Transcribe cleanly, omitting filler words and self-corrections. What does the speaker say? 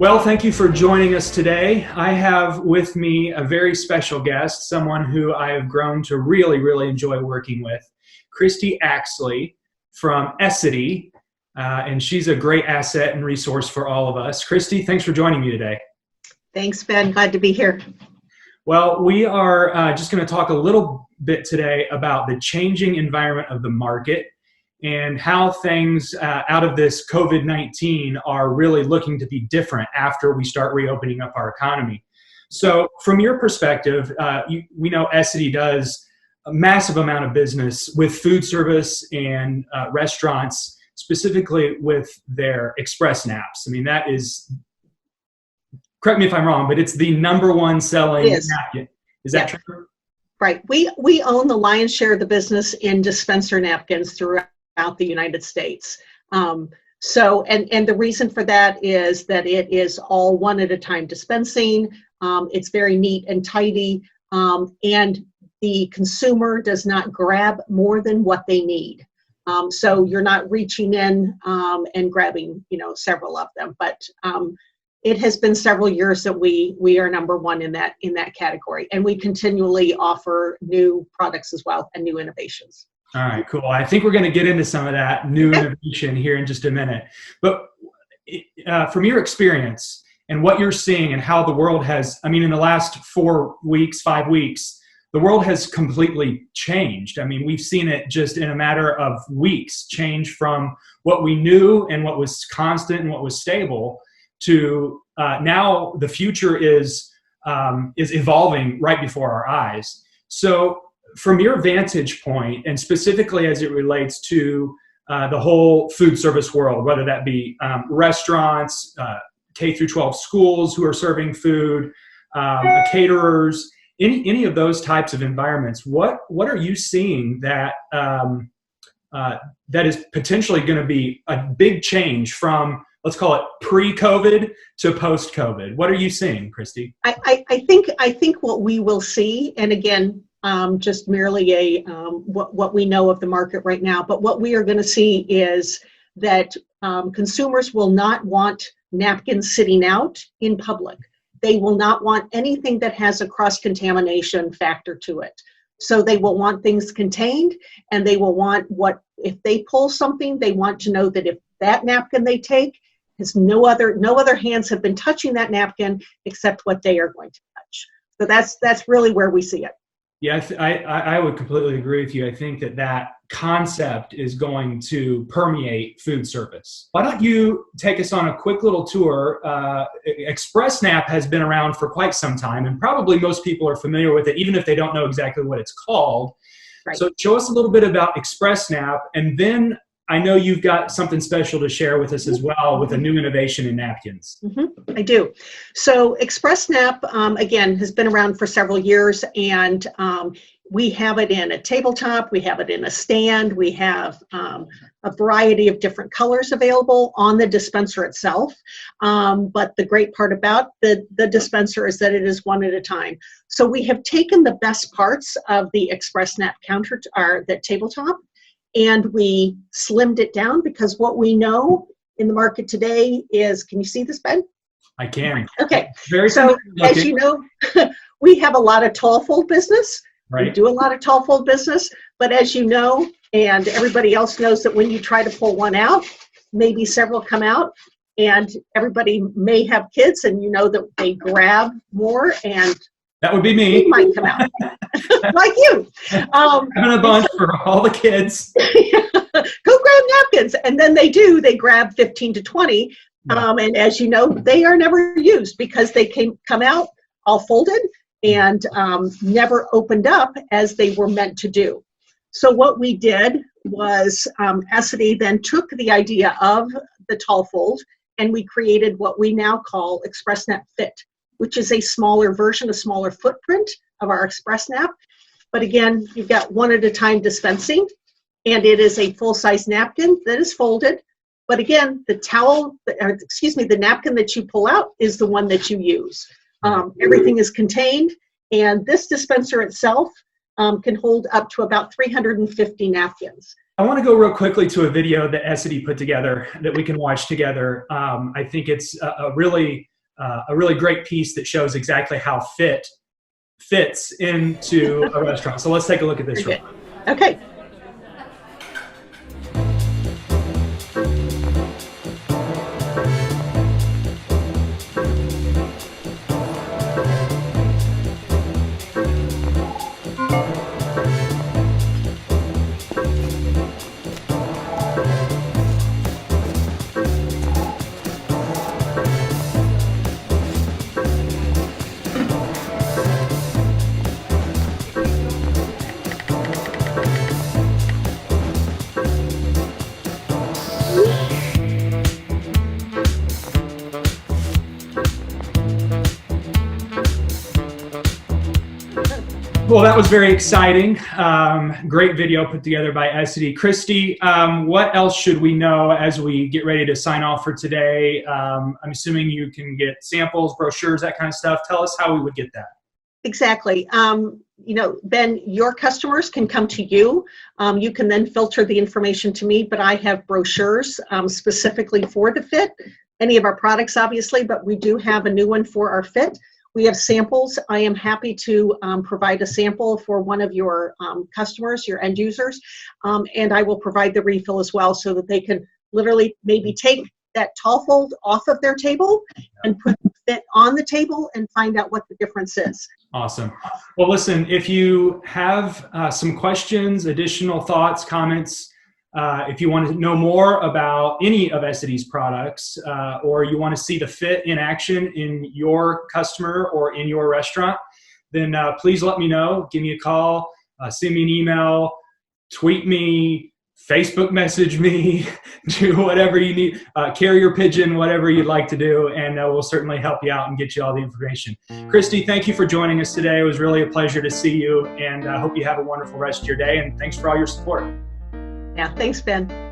Well, thank you for joining us today. I have with me a very special guest, someone who I have grown to really enjoy working with, Christy Axley from Essity, and she's a great asset and resource for all of us. Christy, thanks for joining me today. Thanks, Ben. Glad to be here. Well, we are just going to talk a little bit today about the changing environment of the market and how things out of this COVID-19 are really looking to be different after we start reopening up our economy. So from your perspective, we know Essity does a massive amount of business with food service and restaurants, specifically with their express naps. I mean, that is, correct me if I'm wrong, but it's the #1 selling napkin. Is that true? Right. We own the lion's share of the business in dispenser napkins throughout the United States. And the reason for that is that it is all one at a time dispensing. It's very neat and tidy, and the consumer does not grab more than what they need. So you're not reaching in and grabbing, several of them. But it has been several years that we are #1 in that category, and we continually offer new products as well and new innovations. All right, cool. I think we're going to get into some of that new innovation here in just a minute. But from your experience and what you're seeing and how the world has, in the last 5 weeks, the world has completely changed. We've seen it just in a matter of weeks change from what we knew and what was constant and what was stable to now the future is evolving right before our eyes. So from your vantage point, and specifically as it relates to the whole food service world, whether that be restaurants, K through 12 schools who are serving food, caterers, any of those types of environments, what are you seeing that that is potentially going to be a big change from, let's call it pre-COVID to post-COVID? What are you seeing, Christy? I think what we will see, and again, just merely what we know of the market right now, but what we are going to see is that consumers will not want napkins sitting out in public. They will not want anything that has a cross-contamination factor to it. So they will want things contained, and they will want if they pull something, they want to know that if that napkin they take, no other hands have been touching that napkin except what they are going to touch. So that's really where we see it. Yeah, I would completely agree with you. I think that concept is going to permeate food service. Why don't you take us on a quick little tour? Express Nap has been around for quite some time, and probably most people are familiar with it, even if they don't know exactly what it's called. Right. So show us a little bit about Express Nap, and then I know you've got something special to share with us as well with a new innovation in napkins. I do. So Express Nap, again, has been around for several years, and we have it in a tabletop, we have it in a stand, we have a variety of different colors available on the dispenser itself. But the great part about the dispenser is that it is one at a time. So we have taken the best parts of the Express Nap the tabletop, and we slimmed it down, because what we know in the market today is, can you see this, Ben? I can. Okay. So as you know, we have a lot of tall fold business. Right. We do a lot of tall fold business, but as you know, and everybody else knows, that when you try to pull one out, maybe several come out, and everybody may have kids, and you know that they grab more, and that would be me. It might come out. Like you. Having a bunch for all the kids. Go grab napkins. And then they grab 15 to 20. Yeah. And as you know, they are never used, because they come out all folded and never opened up as they were meant to do. So what we did was Essity then took the idea of the tall fold, and we created what we now call Express Nap Fit, which is a smaller version, a smaller footprint of our Express Nap. But again, you've got one at a time dispensing, and it is a full-size napkin that is folded. But again, the napkin that you pull out is the one that you use. Everything is contained, and this dispenser itself can hold up to about 350 napkins. I want to go real quickly to a video that Essity put together that we can watch together. I think it's a really a really great piece that shows exactly how fit fits into a restaurant. So let's take a look at this. Very good. Okay. Well, that was very exciting. Great video put together by Essity. Christy, what else should we know as we get ready to sign off for today? I'm assuming you can get samples, brochures, that kind of stuff. Tell us how we would get that. Exactly. You know, Ben, your customers can come to you. You can then filter the information to me, but I have brochures specifically for the fit. Any of our products, obviously, but we do have a new one for our fit. We have samples. I am happy to provide a sample for one of your customers, your end users, and I will provide the refill as well so that they can literally maybe take that tall fold off of their table and put the fit on the table and find out what the difference is. Awesome. Well, listen, if you have some questions, additional thoughts, comments, if you want to know more about any of Essity's products, or you want to see the fit in action in your customer or in your restaurant, then please let me know. Give me a call, send me an email, tweet me, Facebook message me, do whatever you need, carrier pigeon, whatever you'd like to do, and we'll certainly help you out and get you all the information. Christy, thank you for joining us today. It was really a pleasure to see you, and I hope you have a wonderful rest of your day, and thanks for all your support. Yeah, thanks, Ben.